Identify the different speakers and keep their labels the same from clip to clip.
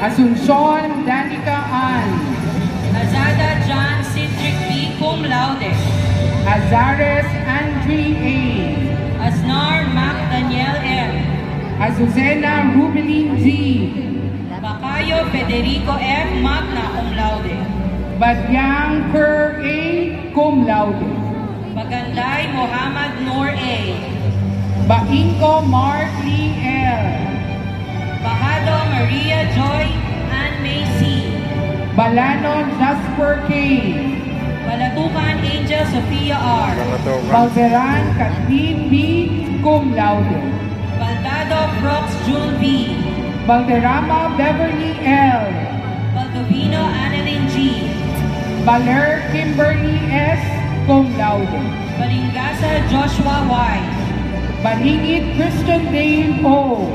Speaker 1: Asuncion Danica Ann.
Speaker 2: Azada John Cedric B. Cum laude.
Speaker 1: Azares Andre A.
Speaker 2: Aznar Mac Daniel M.
Speaker 1: Azucena Rubelin G.
Speaker 2: Bacayo Federico F. Magna Cum laude.
Speaker 1: Badyang Kerr A. Cum laude.
Speaker 2: Baganday Muhammad Noor A.
Speaker 1: Baingko Mark Lee L.
Speaker 2: Bahado Maria Joy Ann May C.
Speaker 1: Balanon Jasper K.
Speaker 2: Balatukan Angel Sofia R.
Speaker 1: Balderan Kathleen B. Cum laude.
Speaker 2: Baldado Brooks June B.
Speaker 1: Balderrama Beverly L.
Speaker 2: Baldovino Annalyn G.
Speaker 1: Baler Kimberly S. Cum laude.
Speaker 2: Balingasa Joshua Y.
Speaker 1: Balingit Christian Dale O.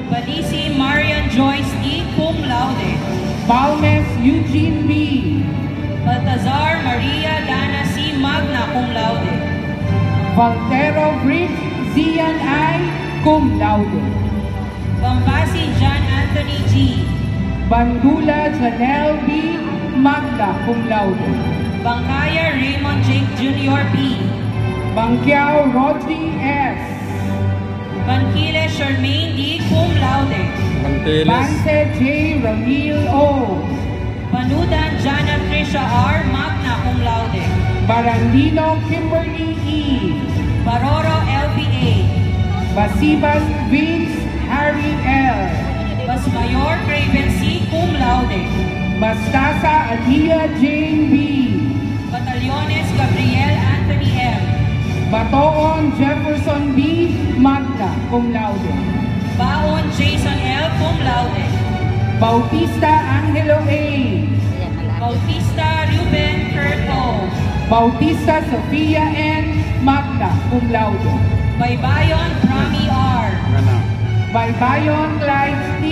Speaker 2: Balisi Marian Joyce E. Cum laude.
Speaker 1: Balmes Eugene B.
Speaker 2: Baltazar Maria Dana C. Magna Cum laude.
Speaker 1: Valtero Bridge Zian I. Cum laude.
Speaker 2: Bambasi John Anthony G.
Speaker 1: Bandula Janelle B. Magna Cum laude.
Speaker 2: Bangkaya Raymond Jake Jr. B.
Speaker 1: Bangkiao Rodri S.
Speaker 2: Banquile Charmaine D. Cum laude.
Speaker 1: Bance J. Ramil O.
Speaker 2: Banudan Jana Trisha R. Magna Cum laude.
Speaker 1: Barandino Kimberly E.
Speaker 2: Baroro LBA.
Speaker 1: Basibas Vince Harry L.
Speaker 2: Basmayor Craven C. Cum laude.
Speaker 1: Bastasa Adia Jane B.
Speaker 2: Batallones Gabriel Anthony M.
Speaker 1: Batoon Jefferson B. Magna Cum laude.
Speaker 2: Baon Jason L. Cum laude.
Speaker 1: Bautista Angelo A.
Speaker 2: Bautista Ruben Kurt O.
Speaker 1: Bautista Sofia N. Magna Cum laude.
Speaker 2: Baybayon Prami R.
Speaker 1: Baybayon Clyde T.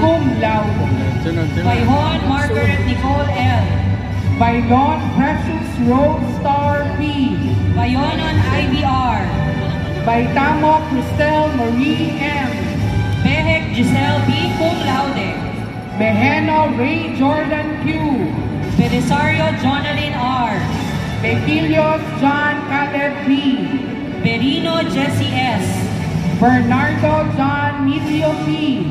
Speaker 1: Cum laude.
Speaker 2: Bayhon Margaret Nicole L.
Speaker 1: Baylon Precious Rose Star P.
Speaker 2: Bayonon IBR.
Speaker 1: Baitamo Cristel Marie M.
Speaker 2: Behek Giselle B. Cum laude.
Speaker 1: Beheno Ray Jordan Q.
Speaker 2: Belisario Jonalyn R.
Speaker 1: Bequilios John Caleb B.
Speaker 2: Berino Jesse S.
Speaker 1: Bernardo John Nilio P.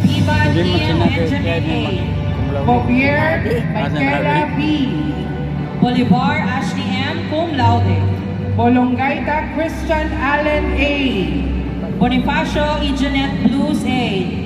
Speaker 2: Piba Ian Benjamin A.
Speaker 1: Bobier Michaela B.
Speaker 2: Bolivar Ashley M. Cum laude.
Speaker 1: Bolongaita Christian Allen A.
Speaker 2: Bonifacio Ejanet Blues A.